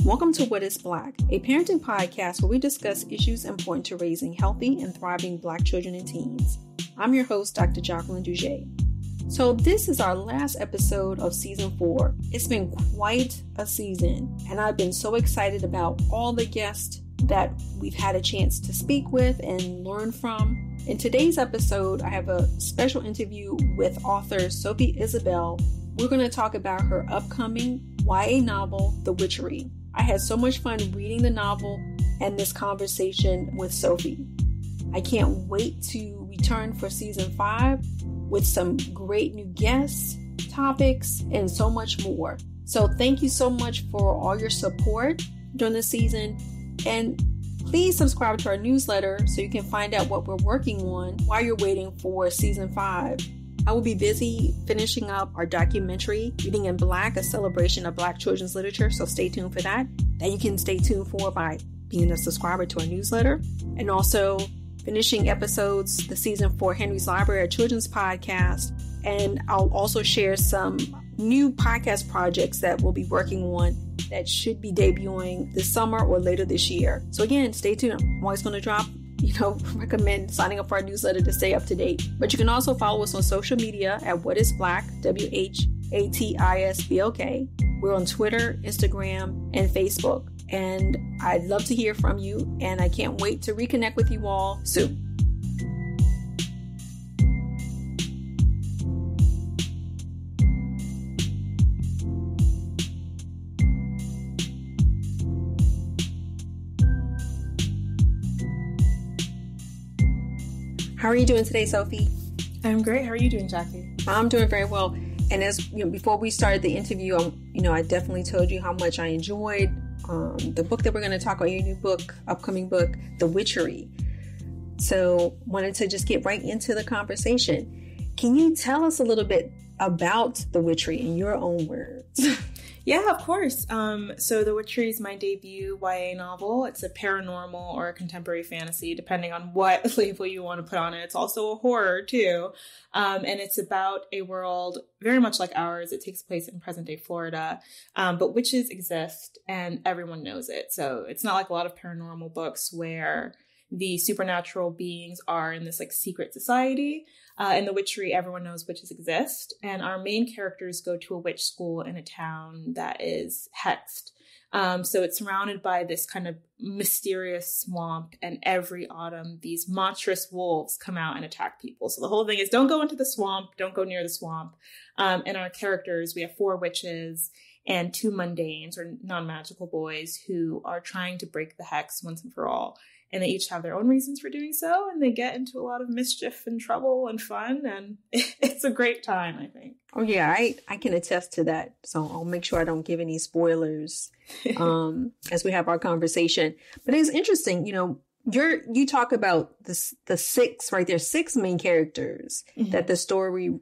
Welcome to What is Black, a parenting podcast where we discuss issues important to raising healthy and thriving Black children and teens. I'm your host, Dr. Jacqueline Duget. So this is our last episode of season 4. It's been quite a season, and I've been so excited about all the guests that we've had a chance to speak with and learn from. In today's episode, I have a special interview with author Sophie Isabelle. We're going to talk about her upcoming YA novel, The Witchery. I had so much fun reading the novel and this conversation with Sophie. I can't wait to return for season 5 with some great new guests, topics, and so much more. So thank you so much for all your support during the season. And please subscribe to our newsletter so you can find out what we're working on while you're waiting for season 5. I will be busy finishing up our documentary, Reading in Black, a celebration of Black children's literature. So stay tuned for that. That you can stay tuned for by being a subscriber to our newsletter. And also finishing episodes, the season 4 Henry's Library, a children's podcast. And I'll also share some new podcast projects that we'll be working on that should be debuting this summer or later this year. So again, stay tuned. I'm always going to drop recommend signing up for our newsletter to stay up to date. But you can also follow us on social media at What is Black, WHATISBLK. We're on Twitter, Instagram, and Facebook. And I'd love to hear from you. And I can't wait to reconnect with you all soon. How are you doing today, Sophie? I'm great. How are you doing, Jackie? I'm doing very well. And as before we started the interview, I definitely told you how much I enjoyed the book that we're going to talk about, your new book, upcoming book, The Witchery. So wanted to just get right into the conversation. Can you tell us a little bit about The Witchery in your own words? Yeah, of course. So The Witchery is my debut YA novel. It's a paranormal or a contemporary fantasy, depending on what label you want to put on it. It's also a horror, too. And it's about a world very much like ours. It takes place in present-day Florida. But witches exist, and everyone knows it. So it's not like a lot of paranormal books where the supernatural beings are in this secret society. In The Witchery, everyone knows witches exist. And our main characters go to a witch school in a town that is hexed. So it's surrounded by this kind of mysterious swamp. And every autumn, these monstrous wolves come out and attack people. So the whole thing is don't go into the swamp. Don't go near the swamp. And our characters, we have 4 witches and 2 mundanes or non-magical boys who are trying to break the hex once and for all. And they each have their own reasons for doing so. And they get into a lot of mischief and trouble and fun. And it's a great time, I think. Oh, yeah, I can attest to that. So I'll make sure I don't give any spoilers as we have our conversation. But it's interesting, you talk about the 6, right? There's 6 main characters that the story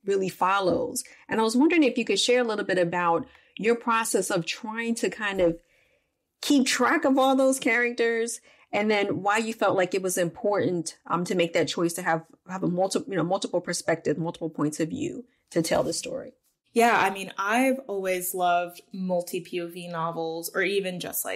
really follows. And I was wondering if you could share a little bit about your process of trying to kind of keep track of all those characters. And then why you felt like it was important to make that choice to have a multiple perspectives, multiple points of view to tell the story. Yeah, I mean, I've always loved multi-POV novels, or even just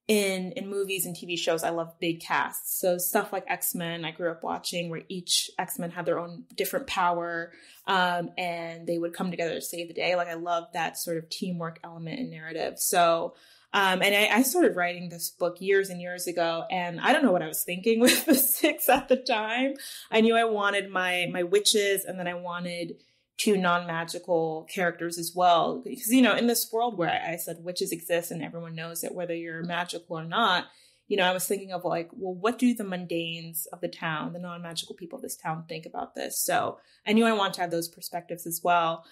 in movies and TV shows. I love big casts. So stuff like X-Men, I grew up watching, where each X-Men had their own different power, and they would come together to save the day. I love that sort of teamwork element in narrative. So and I started writing this book years and years ago, and I don't know what I was thinking with the 6 at the time. I knew I wanted my witches, and then I wanted 2 non-magical characters as well. Because, in this world where I said witches exist and everyone knows it, whether you're magical or not, I was thinking of what do the mundanes of the town, the non-magical people of this town think about this? So I knew I wanted to have those perspectives as well.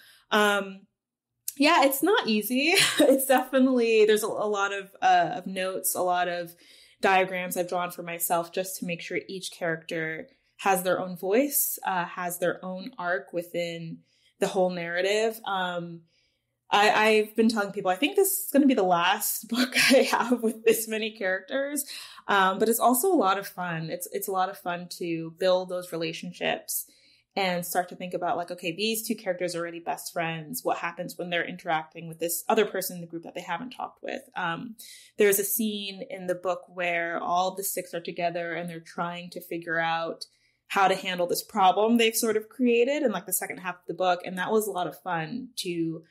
Yeah, it's not easy. It's definitely, there's a lot of notes, a lot of diagrams I've drawn for myself just to make sure each character has their own voice, has their own arc within the whole narrative. I've been telling people, I think this is going to be the last book I have with this many characters. But it's also a lot of fun. It's a lot of fun to build those relationships and start to think about like, okay, these two characters are already best friends. What happens when they're interacting with this other person in the group that they haven't talked with? There's a scene in the book where all the six are together and they're trying to figure out how to handle this problem they've sort of created in like the second half of the book. And that was a lot of fun to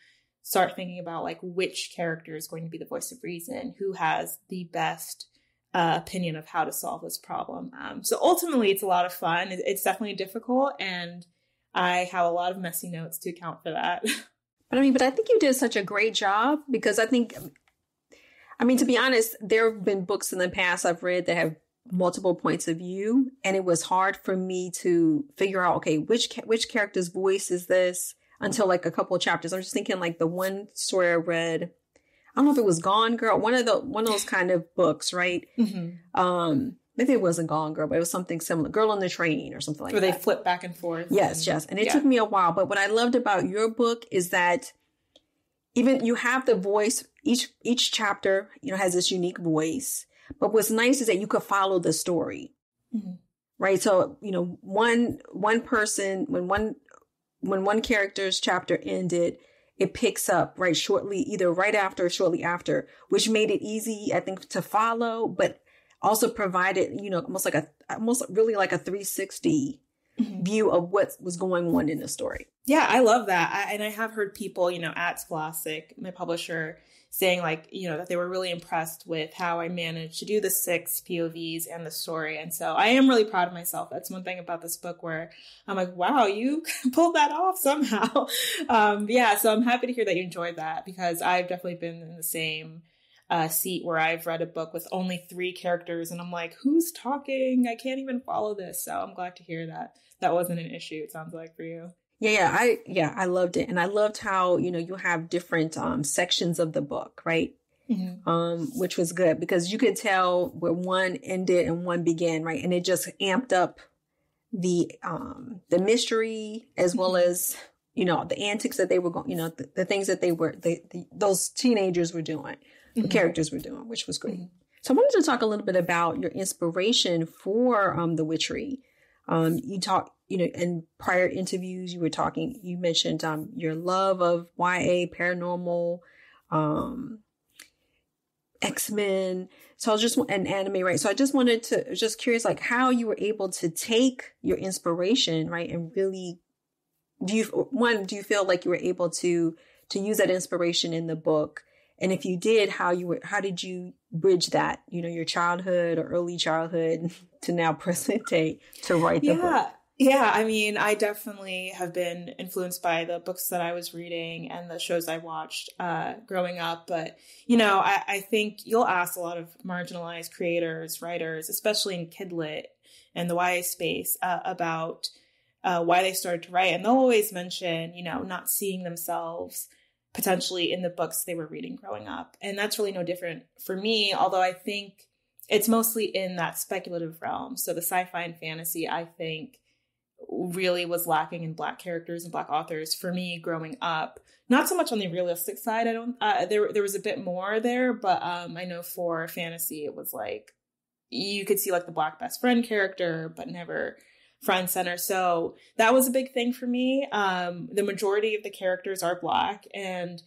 start thinking about like which character is going to be the voice of reason, who has the best opinion of how to solve this problem. So ultimately, it's a lot of fun. It's definitely difficult, and I have a lot of messy notes to account for that. But I think you did such a great job, because I think, to be honest, there have been books in the past I've read that have multiple points of view, and it was hard for me to figure out, okay, which character's voice is this, until like a couple of chapters. I'm just thinking like the one story I read, I don't know if it was Gone Girl, one of those kind of books, right? Mm-hmm. Maybe it wasn't Gone Girl, but it was something similar, Girl on the Train or something like that. Where they flip back and forth. Yes. And it took me a while. But what I loved about your book is that even you have the voice, each chapter, has this unique voice. But what's nice is that you could follow the story, mm-hmm. right? So, one person, when one character's chapter ended, it picks up either right after or shortly after, which made it easy, I think, to follow, but also provided, almost really like a 360 mm-hmm. view of what was going on in the story. Yeah, I love that. And I have heard people, at Scholastic, my publisher, saying like, that they were really impressed with how I managed to do the 6 POVs and the story. And so I am really proud of myself. That's one thing about this book where I'm like, wow, you pulled that off somehow. So I'm happy to hear that you enjoyed that, because I've definitely been in the same seat where I've read a book with only 3 characters and I'm like, who's talking? I can't even follow this. So I'm glad to hear that that wasn't an issue, it sounds like, for you. I loved it. And I loved how, you have different sections of the book, right? Mm-hmm. Which was good, because you could tell where one ended and one began, right? And it just amped up the mystery, as well as, the antics that they were going, the things that those teenagers were doing, mm-hmm. the characters were doing, which was great. Mm-hmm. So I wanted to talk a little bit about your inspiration for the Witchery. You talk, in prior interviews, you mentioned your love of YA, paranormal, X-Men. So I was and anime, right? So I just just curious, like how you were able to take your inspiration, right? And really, do you feel like you were able to use that inspiration in the book? And if you did, how did you bridge that, your childhood or early childhood to now present day to write the book? Yeah, I definitely have been influenced by the books that I was reading and the shows I watched growing up. But, I think you'll ask a lot of marginalized creators, writers, especially in kidlit and the YA space, about why they started to write. And they'll always mention, not seeing themselves potentially in the books they were reading growing up. And that's really no different for me, although I think it's mostly in that speculative realm. So the sci-fi and fantasy, I think, really was lacking in Black characters and Black authors for me growing up. Not so much on the realistic side. There was a bit more there, but I know for fantasy, it was like, you could see like the Black best friend character, but never front and center. So that was a big thing for me. The majority of the characters are Black, and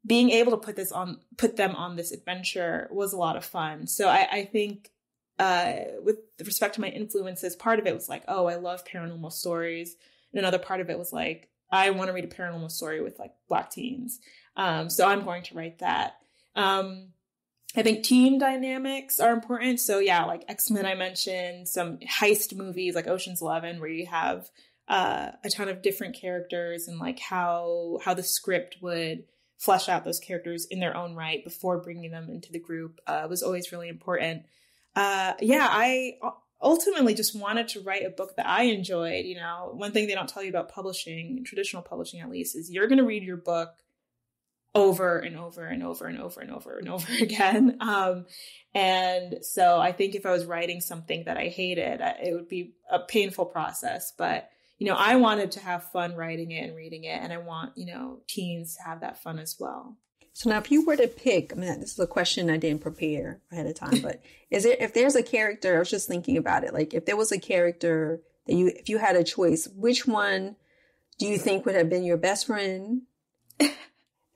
being able to put them on this adventure was a lot of fun. So I think with respect to my influences, part of it was like, oh, I love paranormal stories. And another part of it was like, I want to read a paranormal story with like Black teens. So I'm going to write that. I think teen dynamics are important. So yeah, like X-Men, I mentioned some heist movies like Ocean's 11, where you have a ton of different characters, and like how the script would flesh out those characters in their own right before bringing them into the group was always really important. I ultimately just wanted to write a book that I enjoyed. One thing they don't tell you about publishing, traditional publishing at least, is you're going to read your book over and over and over and over and over and over again. And so I think if I was writing something that I hated, it would be a painful process. But, I wanted to have fun writing it and reading it. And I want, teens to have that fun as well. So now if you were to pick, this is a question I didn't prepare ahead of time, but if there's a character, I was just thinking about it, like if there was a character that if you had a choice, which one do you think would have been your best friend?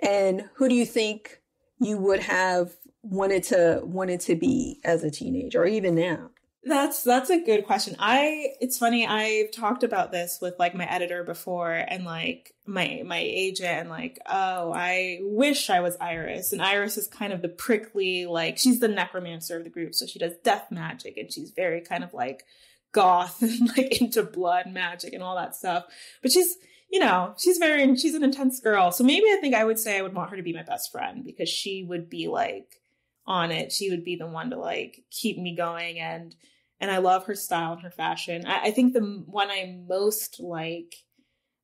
And who do you think you would have wanted to be as a teenager or even now? That's a good question. It's funny, I've talked about this with like my editor before and like my agent and like, oh, I wish I was Iris. And Iris is kind of the prickly, like she's the necromancer of the group. So she does death magic and she's very kind of like goth and like into blood magic and all that stuff. But she's an intense girl. So maybe I think I would say I would want her to be my best friend because she would be like on it. She would be the one to like keep me going. And I love her style and her fashion. I think the one I most like,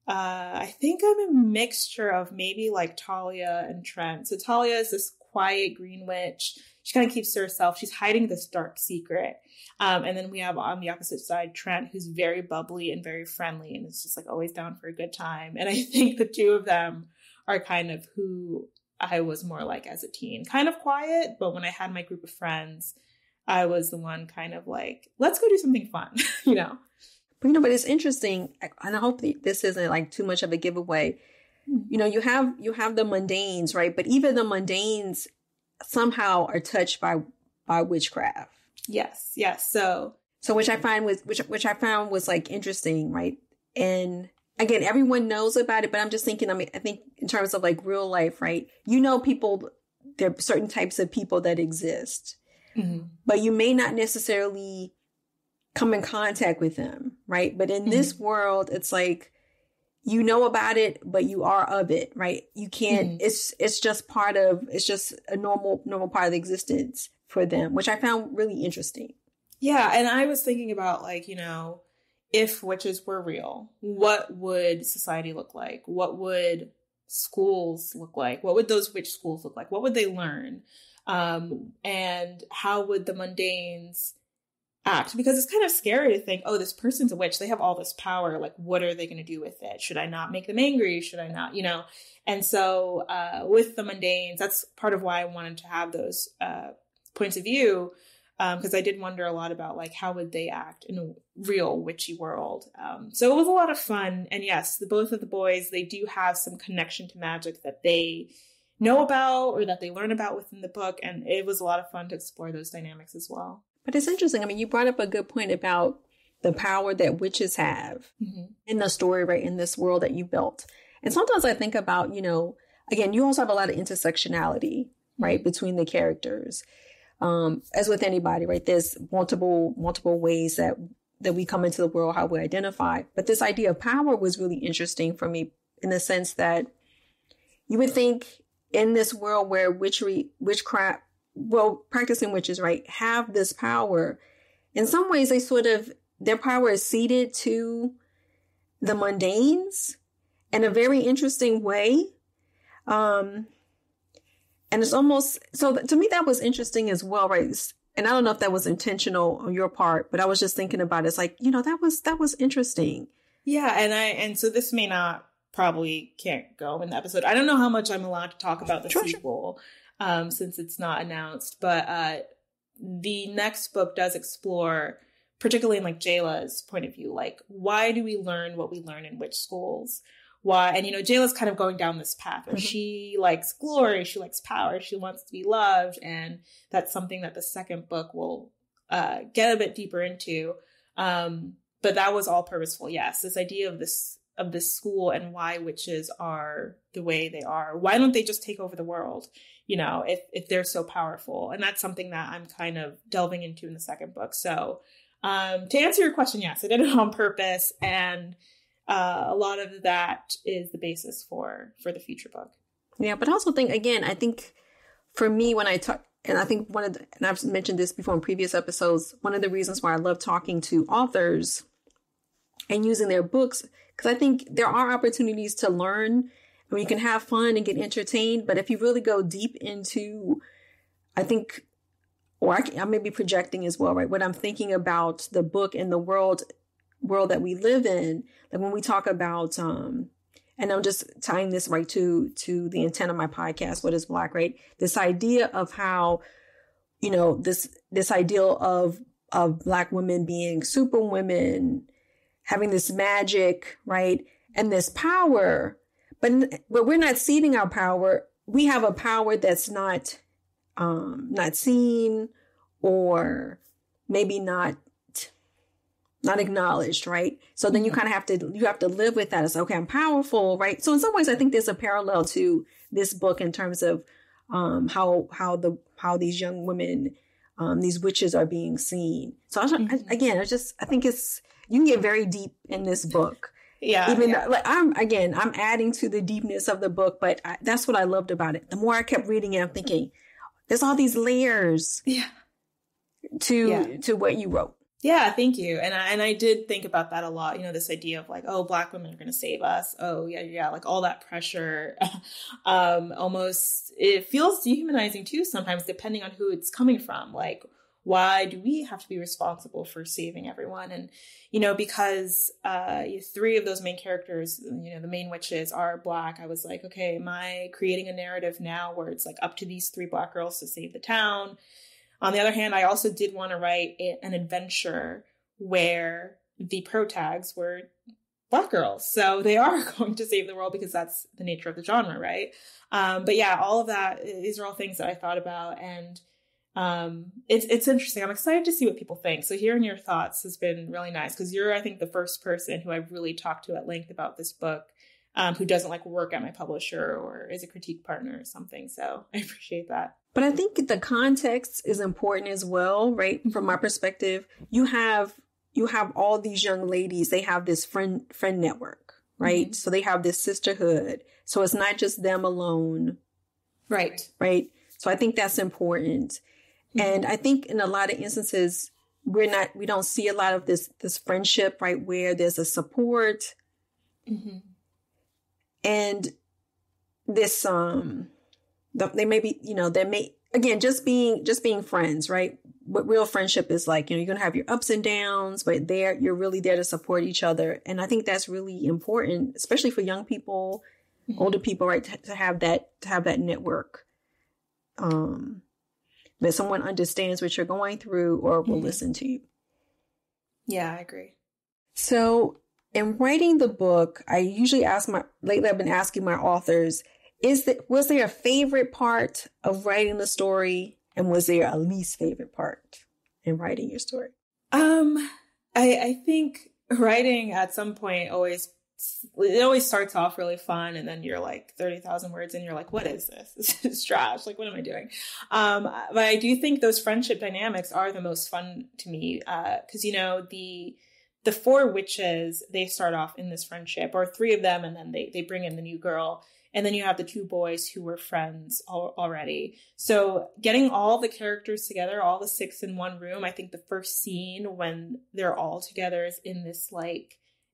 I think I'm a mixture of maybe like Talia and Trent. So Talia is this quiet green witch. She kind of keeps to herself. She's hiding this dark secret. And then we have on the opposite side, Trent, who's very bubbly and very friendly and is just like always down for a good time. And I think the two of them are kind of who I was more like as a teen, kind of quiet. But when I had my group of friends, I was the one kind of like, let's go do something fun, you know? But it's interesting. And I hope this isn't like too much of a giveaway. You know, you have the mundanes, right? But even the mundanes somehow are touched by witchcraft. Yes. So which I found was like interesting, right? And again, everyone knows about it, but I'm just thinking, I think in terms of like real life, right? You know, there are certain types of people that exist, but you may not necessarily come in contact with them, right? But in this world, it's like, you know about it, but you are of it, right? You can't, it's just a normal part of the existence for them, which I found really interesting. Yeah. And I was thinking about like, you know, if witches were real, what would society look like? What would schools look like? What would those witch schools look like? What would they learn? And how would the mundanes act? Because it's kind of scary to think, oh, this person's a witch. They have all this power. Like, what are they going to do with it? Should I not make them angry? Should I not, you know? And so with the mundanes, that's part of why I wanted to have those points of view. Because I did wonder a lot about like, how would they act in a real witchy world? So it was a lot of fun. And yes, both of the boys, they do have some connection to magic that they know about or that they learn about within the book. And it was a lot of fun to explore those dynamics as well. But it's interesting. I mean, you brought up a good point about the power that witches have in the story, right? In this world that you built. And sometimes I think about, you know, again, you also have a lot of intersectionality, right? Between the characters. As with anybody, right? There's multiple ways that we come into the world, how we identify. But this idea of power was really interesting for me in the sense that you would think in this world where witchcraft, practicing witches, right, have this power. In some ways, their power is ceded to the mundanes in a very interesting way. And it's almost, so to me, that was interesting as well, right? And I don't know if that was intentional on your part, but I was just thinking about it. It's like, you know, that was interesting. Yeah. And so this may not, probably can't go in the episode. I don't know how much I'm allowed to talk about the sequel, since it's not announced, but the next book does explore, particularly in like Jayla's point of view, like, why do we learn what we learn in witch schools? Why? And, you know, Jayla's kind of going down this path where she likes glory, she likes power, she wants to be loved. And that's something that the second book will get a bit deeper into. But that was all purposeful. Yes. This idea of this school and why witches are the way they are. Why don't they just take over the world? You know, if they're so powerful. And that's something that I'm kind of delving into in the second book. So to answer your question, yes, I did it on purpose. And a lot of that is the basis for the future book. Yeah, but I also think, again, I think for me, when I talk, and I think and I've mentioned this before in previous episodes, one of the reasons why I love talking to authors and using their books, because I think there are opportunities to learn and you can have fun and get entertained. But if you really go deep into, I think, or I may be projecting as well, right? What I'm thinking about the book and the world that we live in, like when we talk about, and I'm just tying this right to the intent of my podcast, What is Black, right? This idea of how, you know, this ideal of Black women being super women, having this magic, right? And this power, but we're not seeding our power. We have a power that's not seen, or maybe not acknowledged, right? So then you kind of have to live with that. It's okay, I'm powerful, right? So in some ways, I think there's a parallel to this book in terms of how these young women, these witches are being seen. So I think you can get very deep in this book. Yeah. Though, I'm adding to the deepness of the book, but that's what I loved about it. The more I kept reading it, I'm thinking, there's all these layers to what you wrote. Yeah, thank you. And I did think about that a lot. This idea of like, oh, Black women are going to save us. Oh, yeah. Like all that pressure. Almost, it feels dehumanizing too sometimes, depending on who it's coming from. Like, why do we have to be responsible for saving everyone? And, because 3 of those main characters, the main witches are Black, I was like, okay, am I creating a narrative now where it's like up to these 3 Black girls to save the town? On the other hand, I also did want to write an adventure where the protags were Black girls. So they are going to save the world because that's the nature of the genre, right? But yeah, all of that, these are all things that I thought about. And it's interesting. I'm excited to see what people think. So hearing your thoughts has been really nice because you're, I think, the first person who I've really talked to at length about this book who doesn't like work at my publisher or is a critique partner or something. So I appreciate that. But I think the context is important as well, right? From my perspective, you have all these young ladies, they have this friend network, right? Mm-hmm. So they have this sisterhood. So it's not just them alone. Right. Right. So I think that's important. Mm-hmm. And I think in a lot of instances, we don't see a lot of this friendship, right? Where there's a support. Mm-hmm. And this, they may be, again, just being friends, right? What real friendship is like, you're going to have your ups and downs, but you're really there to support each other. And I think that's really important, especially for young people, mm-hmm. older people, right? To have that network. That someone understands what you're going through or will mm-hmm. listen to you. Yeah, I agree. So in writing the book, I usually lately I've been asking my authors, was there a favorite part of writing the story, and was there a least favorite part in writing your story? I think writing at some point always starts off really fun, and then you're like 30,000 words and you're like, what is this? This is trash. Like, what am I doing? But I do think those friendship dynamics are the most fun to me, because the 4 witches, they start off in this friendship, or 3 of them, and then they bring in the new girl. And then you have the 2 boys who were friends already. So getting all the characters together, all the 6 in one room, I think the first scene when they're all together is in this,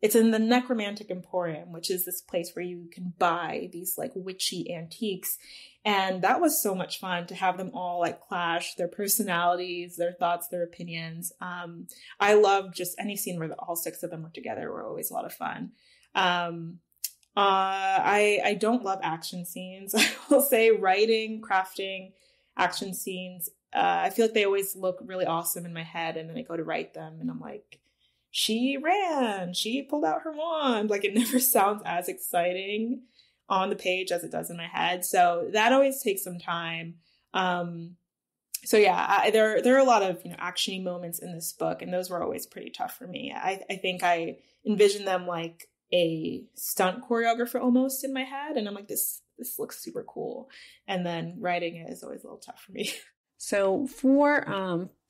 it's in the Necromantic Emporium, which is this place where you can buy these witchy antiques. And that was so much fun to have them all clash, their personalities, their thoughts, their opinions. I love just any scene where all 6 of them were together were always a lot of fun. I don't love action scenes. I will say writing, crafting action scenes, I feel like they always look really awesome in my head, and then I go to write them and I'm like, she ran, she pulled out her wand. It never sounds as exciting on the page as it does in my head. So that always takes some time. So yeah, there are a lot of actiony moments in this book, and those were always pretty tough for me. I think I envisioned them like a stunt choreographer almost in my head, and I'm like, this looks super cool. And then writing it is always a little tough for me. So for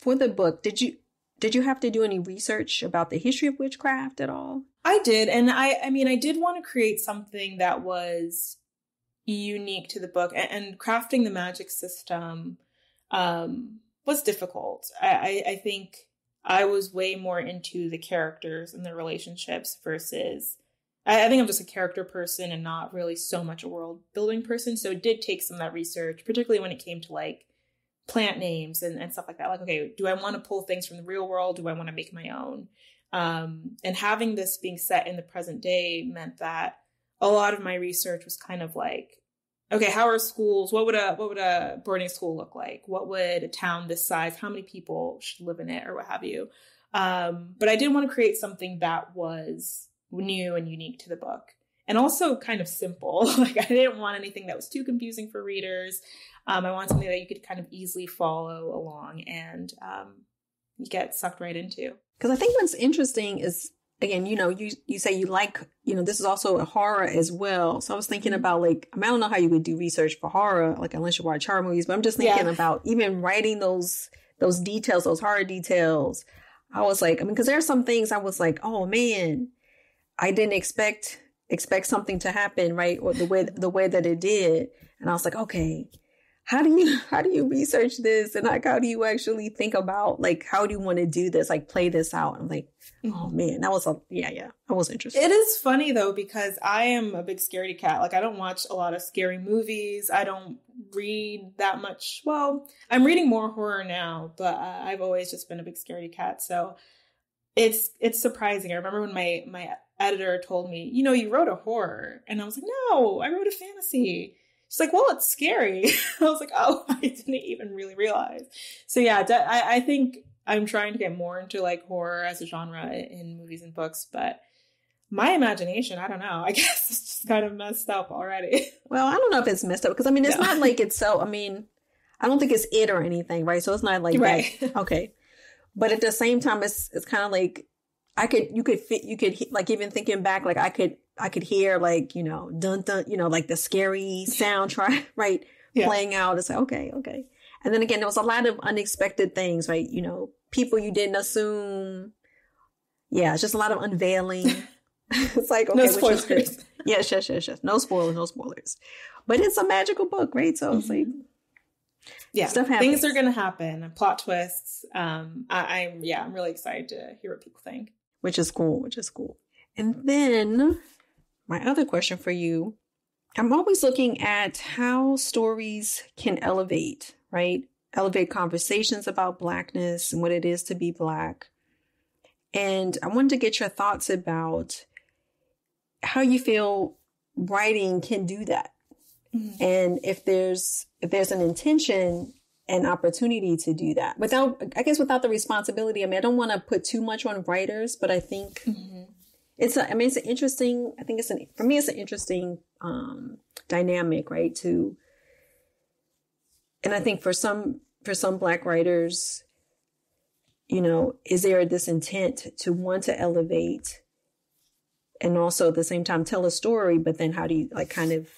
the book, did you have to do any research about the history of witchcraft at all? I did, and I did want to create something that was unique to the book, and crafting the magic system was difficult. I think I was way more into the characters and the relationships versus I think I'm just a character person and not really so much a world building person. So it did take some of that research, particularly when it came to plant names and stuff like that. Okay, do I want to pull things from the real world? Do I want to make my own? And having this being set in the present day meant that a lot of my research was kind of okay, how are schools? What would a boarding school look like? What would a town this size? How many people should live in it, or what have you? But I did want to create something that was new and unique to the book. And also kind of simple. Like, I didn't want anything that was too confusing for readers. I wanted something that you could kind of easily follow along and you get sucked right into. Because I think what's interesting is, again, you say you like, this is also a horror as well. So I was thinking about, like, I don't know how you would do research for horror, like, unless you watch horror movies, but I'm just thinking about even writing those details, those horror details. I was like, because there are some things I was like, oh man, I didn't expect something to happen, right? Or the way that it did. And I was like, okay, how do you research this? And like, how do you actually think about, like, how do you want to do this? Like, play this out. I'm like, oh man, that was I was interested. It is funny though, because I am a big scaredy cat. Like, I don't watch a lot of scary movies. I don't read that much. Well, I'm reading more horror now, but I've always just been a big scaredy cat. So it's surprising. I remember when my editor told me, you wrote a horror. And I was like, no, I wrote a fantasy. She's like, well, it's scary. I was like, oh, I didn't even really realize. So yeah, I think I'm trying to get more into, like, horror as a genre in movies and books, but my imagination, I don't know. I guess it's just kind of messed up already. Well, I don't know if it's messed up because, it's not like it's so, I don't think it's it or anything, right? So it's not like right. that. Okay. But at the same time, it's kind of like, you could like, even thinking back, like I could hear, like, dun dun, like the scary soundtrack, right? Yeah. Playing out. It's like, okay. And then again, there was a lot of unexpected things, right? People you didn't assume. Yeah, it's just a lot of unveiling. It's like, okay, no spoilers. Which is good. Yes. No spoilers. But it's a magical book, right? So it's like, yeah, stuff happens. Things are going to happen. Plot twists. I'm really excited to hear what people think. Which is cool. And then my other question for you, I'm always looking at how stories can elevate, right? Elevate conversations about Blackness and what it is to be Black. And I wanted to get your thoughts about how you feel writing can do that. Mm-hmm. And if there's an intention and opportunity to do that without the responsibility. I don't want to put too much on writers, but I think it's an interesting dynamic, right? And I think for some Black writers, is there this intent to want to elevate and also at the same time tell a story, but then how do you, like, kind of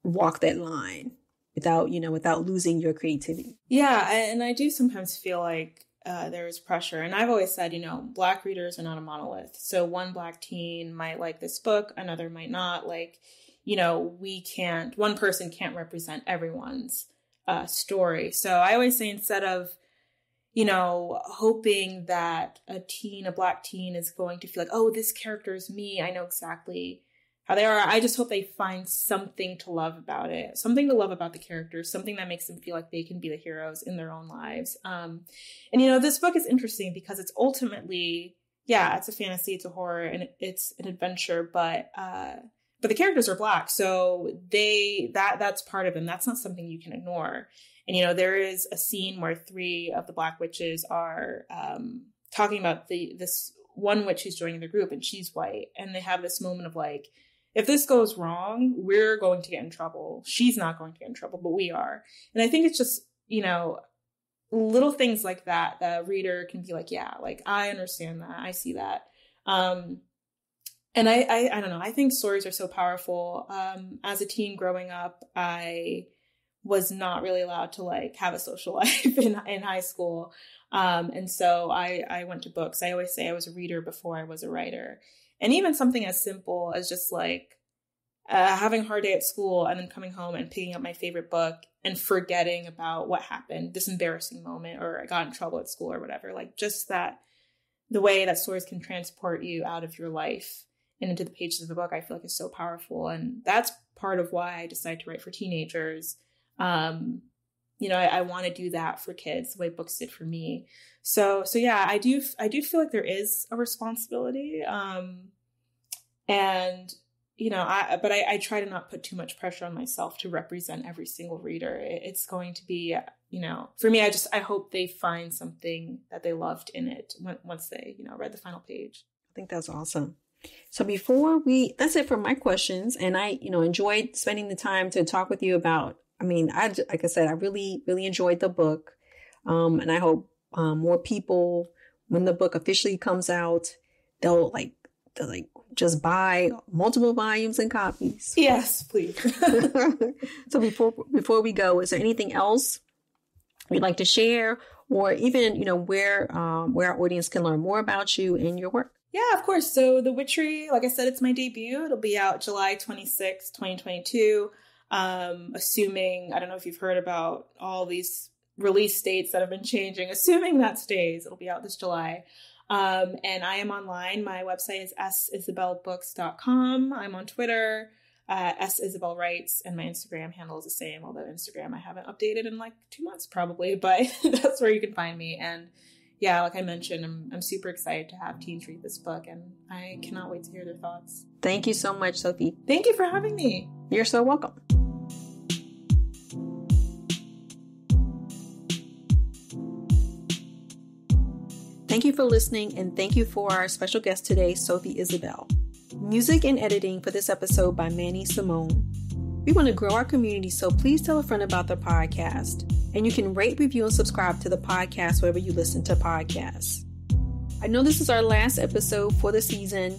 walk that line without losing your creativity? Yeah. And I do sometimes feel like there is pressure. And I've always said, Black readers are not a monolith. So one Black teen might like this book, another might not. Like, one person can't represent everyone's story. So I always say, instead of, hoping that a Black teen is going to feel like, oh, this character is me, I know exactly how they are. I just hope they find something to love about it, something to love about the characters, something that makes them feel like they can be the heroes in their own lives. And this book is interesting because it's ultimately, it's a fantasy, it's a horror, and it's an adventure, but the characters are Black. So that's part of them. That's not something you can ignore. And, there is a scene where 3 of the Black witches are talking about this one witch who's joining the group, and she's white. And they have this moment of like, if this goes wrong, we're going to get in trouble. She's not going to get in trouble, but we are. And I think it's just, little things like that, the reader can be like, yeah, like, I understand that. I see that. And I don't know. I think stories are so powerful. As a teen growing up, I was not really allowed to, like, have a social life in high school. And so I went to books. I always say I was a reader before I was a writer. And even something as simple as just like having a hard day at school and then coming home and picking up my favorite book and forgetting about what happened, this embarrassing moment, or I got in trouble at school or whatever. Like, just that, the way that stories can transport you out of your life and into the pages of the book, I feel like is so powerful. And that's part of why I decided to write for teenagers. I want to do that for kids the way books did for me. So yeah, I do feel like there is a responsibility. I try to not put too much pressure on myself to represent every single reader. It's going to be for me, I hope they find something that they loved in it once they, read the final page. I think that's awesome. So that's it for my questions. And I, enjoyed spending the time to talk with you about, like I said, I really, really enjoyed the book. And I hope more people, when the book officially comes out, they'll just buy multiple volumes and copies. Yes, please. So before we go, is there anything else you'd like to share, or even, where our audience can learn more about you and your work? Yeah, of course. So The Witchery, like I said, it's my debut. It'll be out July 26, 2022. Assuming, I don't know if you've heard about all these release dates that have been changing. Assuming that stays, it'll be out this July. And I am online. My website is sisabellebooks.com. I'm on Twitter, @SIsabelleWrites, and my Instagram handle is the same, although Instagram I haven't updated in like 2 months probably, but that's where you can find me. And yeah, like I mentioned, I'm super excited to have teens read this book, and I cannot wait to hear their thoughts. Thank you so much, Sophie. Thank you for having me. You're so welcome. Thank you for listening, and thank you for our special guest today, Sophie Isabelle. Music and editing for this episode by Manny Simone. We want to grow our community, so please tell a friend about the podcast. And you can rate, review, and subscribe to the podcast wherever you listen to podcasts. I know this is our last episode for the season,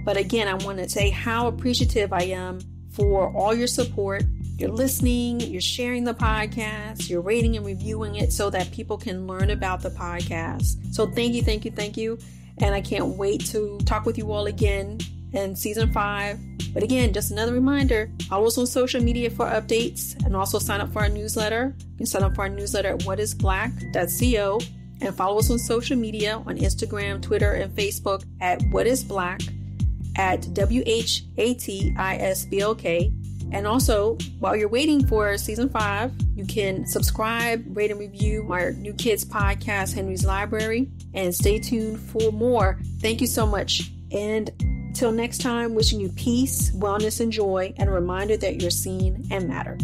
but again, I want to say how appreciative I am for all your support. You're listening, you're sharing the podcast, you're rating and reviewing it so that people can learn about the podcast. So thank you, thank you, thank you. And I can't wait to talk with you all again in season 5. But again, just another reminder, follow us on social media for updates, and also sign up for our newsletter. You can sign up for our newsletter at whatisblack.co, and follow us on social media on Instagram, Twitter, and Facebook at whatisblack, at WHATISBLK. And also, while you're waiting for season 5, you can subscribe, rate, and review our New Kids podcast, Henry's Library, and stay tuned for more. Thank you so much. And until next time, wishing you peace, wellness, and joy, and a reminder that you're seen and matter.